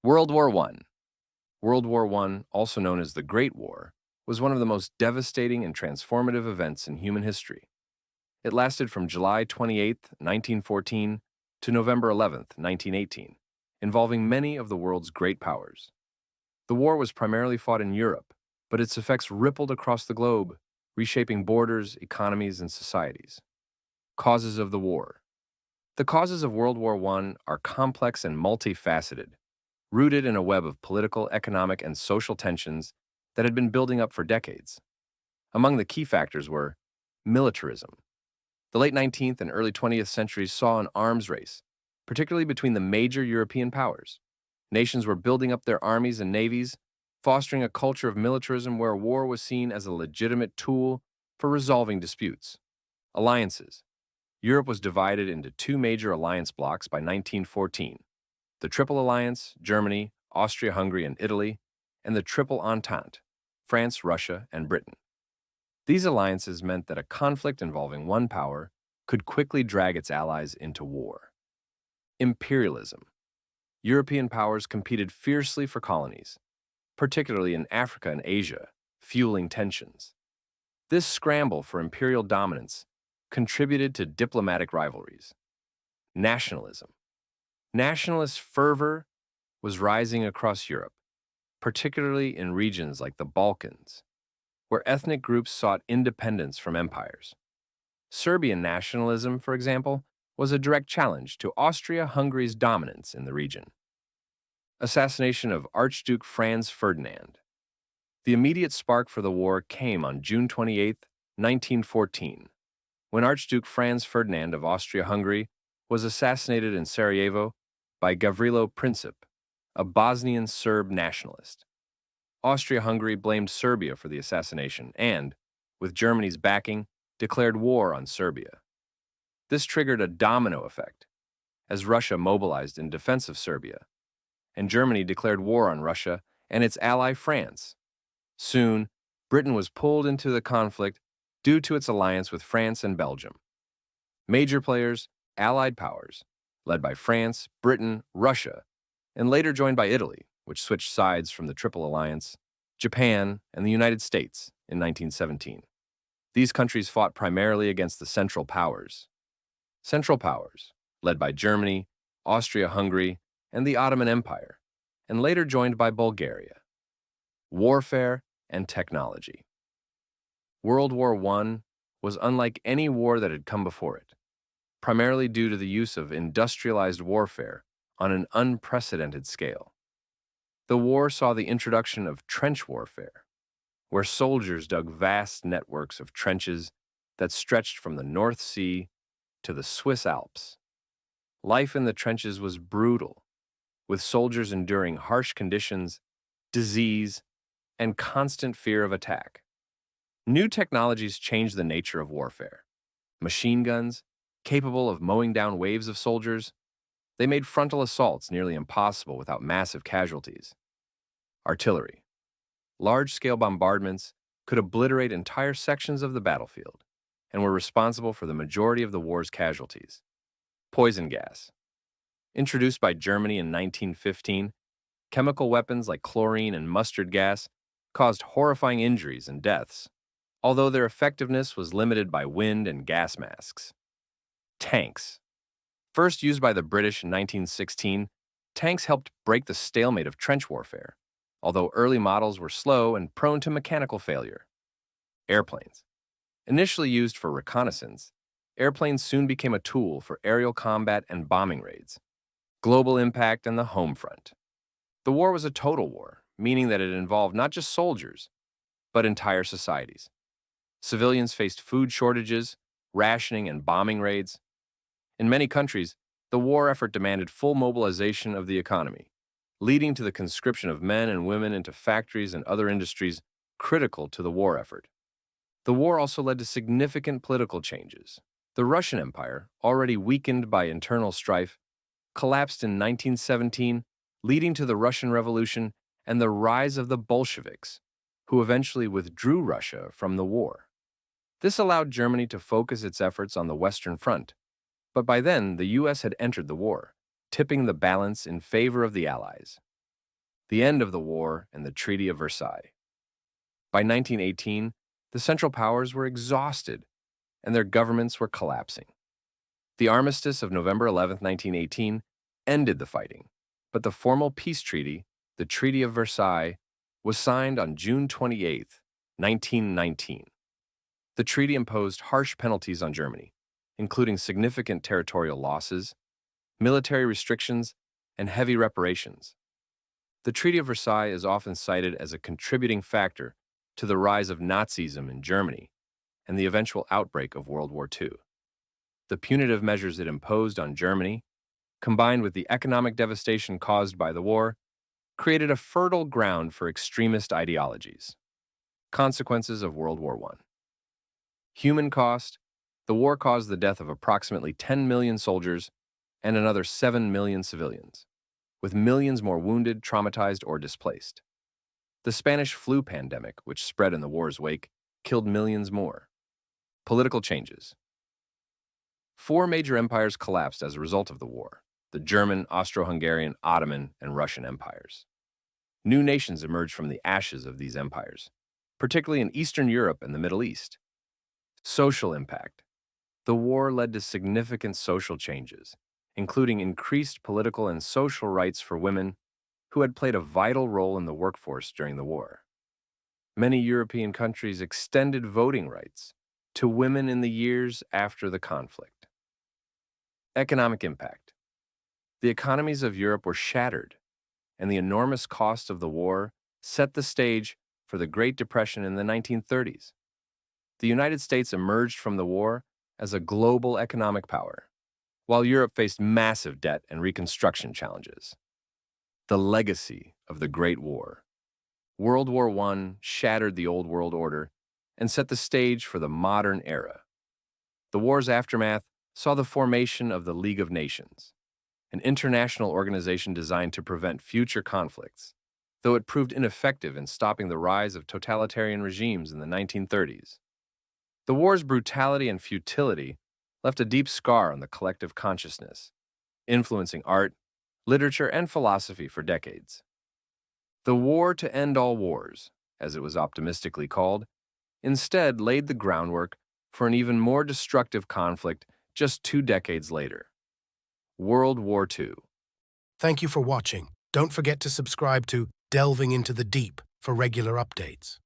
World War I. World War I, also known as the Great War, was one of the most devastating and transformative events in human history. It lasted from July 28, 1914 to November 11, 1918, involving many of the world's great powers. The war was primarily fought in Europe, but its effects rippled across the globe, reshaping borders, economies, and societies. Causes of the war. The causes of World War I are complex and multifaceted, rooted in a web of political, economic, and social tensions that had been building up for decades. Among the key factors were militarism. The late 19th and early 20th centuries saw an arms race, particularly between the major European powers. Nations were building up their armies and navies, fostering a culture of militarism where war was seen as a legitimate tool for resolving disputes. Alliances. Europe was divided into two major alliance blocs by 1914: the Triple Alliance, Germany, Austria-Hungary, and Italy, and the Triple Entente, France, Russia, and Britain. These alliances meant that a conflict involving one power could quickly drag its allies into war. Imperialism. European powers competed fiercely for colonies, particularly in Africa and Asia, fueling tensions. This scramble for imperial dominance contributed to diplomatic rivalries. Nationalism. Nationalist fervor was rising across Europe, particularly in regions like the Balkans, where ethnic groups sought independence from empires. Serbian nationalism, for example, was a direct challenge to Austria-Hungary's dominance in the region. Assassination of Archduke Franz Ferdinand. The immediate spark for the war came on June 28, 1914, when Archduke Franz Ferdinand of Austria-Hungary was assassinated in Sarajevo by Gavrilo Princip, a Bosnian Serb nationalist. Austria-Hungary blamed Serbia for the assassination and, with Germany's backing, declared war on Serbia. This triggered a domino effect, as Russia mobilized in defense of Serbia, and Germany declared war on Russia and its ally France. Soon, Britain was pulled into the conflict due to its alliance with France and Belgium. Major players, Allied powers, led by France, Britain, Russia, and later joined by Italy, which switched sides from the Triple Alliance, Japan, and the United States in 1917. These countries fought primarily against the Central Powers. Central Powers, led by Germany, Austria-Hungary, and the Ottoman Empire, and later joined by Bulgaria. Warfare and technology. World War I was unlike any war that had come before it, primarily due to the use of industrialized warfare on an unprecedented scale. The war saw the introduction of trench warfare, where soldiers dug vast networks of trenches that stretched from the North Sea to the Swiss Alps. Life in the trenches was brutal, with soldiers enduring harsh conditions, disease, and constant fear of attack. New technologies changed the nature of warfare. Machine guns, capable of mowing down waves of soldiers, they made frontal assaults nearly impossible without massive casualties. Artillery. Large-scale bombardments could obliterate entire sections of the battlefield and were responsible for the majority of the war's casualties. Poison gas. Introduced by Germany in 1915, chemical weapons like chlorine and mustard gas caused horrifying injuries and deaths, although their effectiveness was limited by wind and gas masks. Tanks. First used by the British in 1916, tanks helped break the stalemate of trench warfare, although early models were slow and prone to mechanical failure. Airplanes. Initially used for reconnaissance, airplanes soon became a tool for aerial combat and bombing raids. Global impact and the home front. The war was a total war, meaning that it involved not just soldiers, but entire societies. Civilians faced food shortages, rationing, and bombing raids. In many countries, the war effort demanded full mobilization of the economy, leading to the conscription of men and women into factories and other industries critical to the war effort. The war also led to significant political changes. The Russian Empire, already weakened by internal strife, collapsed in 1917, leading to the Russian Revolution and the rise of the Bolsheviks, who eventually withdrew Russia from the war. This allowed Germany to focus its efforts on the Western Front, but by then the U.S. had entered the war, tipping the balance in favor of the Allies. the end of the war, and the Treaty of Versailles. By 1918, the Central Powers were exhausted and their governments were collapsing. The armistice of November 11, 1918, ended the fighting, but the formal peace treaty, the Treaty of Versailles, was signed on June 28, 1919. The treaty imposed harsh penalties on Germany, including significant territorial losses, military restrictions, and heavy reparations. The Treaty of Versailles is often cited as a contributing factor to the rise of Nazism in Germany and the eventual outbreak of World War II. The punitive measures it imposed on Germany, combined with the economic devastation caused by the war, created a fertile ground for extremist ideologies. Consequences of World War I. Human cost. The war caused the death of approximately 10 million soldiers and another 7 million civilians, with millions more wounded, traumatized, or displaced. The Spanish flu pandemic, which spread in the war's wake, killed millions more. Political changes. 4 major empires collapsed as a result of the war: the German, Austro-Hungarian, Ottoman, and Russian empires. New nations emerged from the ashes of these empires, particularly in Eastern Europe and the Middle East. Social impact. The war led to significant social changes, including increased political and social rights for women who had played a vital role in the workforce during the war. Many European countries extended voting rights to women in the years after the conflict. Economic impact. The economies of Europe were shattered, and the enormous cost of the war set the stage for the Great Depression in the 1930s. The United States emerged from the war as a global economic power, while Europe faced massive debt and reconstruction challenges. The legacy of the Great War. World War I shattered the old world order and set the stage for the modern era. The war's aftermath saw the formation of the League of Nations, an international organization designed to prevent future conflicts, though it proved ineffective in stopping the rise of totalitarian regimes in the 1930s. The war's brutality and futility left a deep scar on the collective consciousness, influencing art, literature, and philosophy for decades. The war to end all wars, as it was optimistically called, instead laid the groundwork for an even more destructive conflict just 2 decades later: World War II. Thank you for watching. Don't forget to subscribe to Delving into the Deep for regular updates.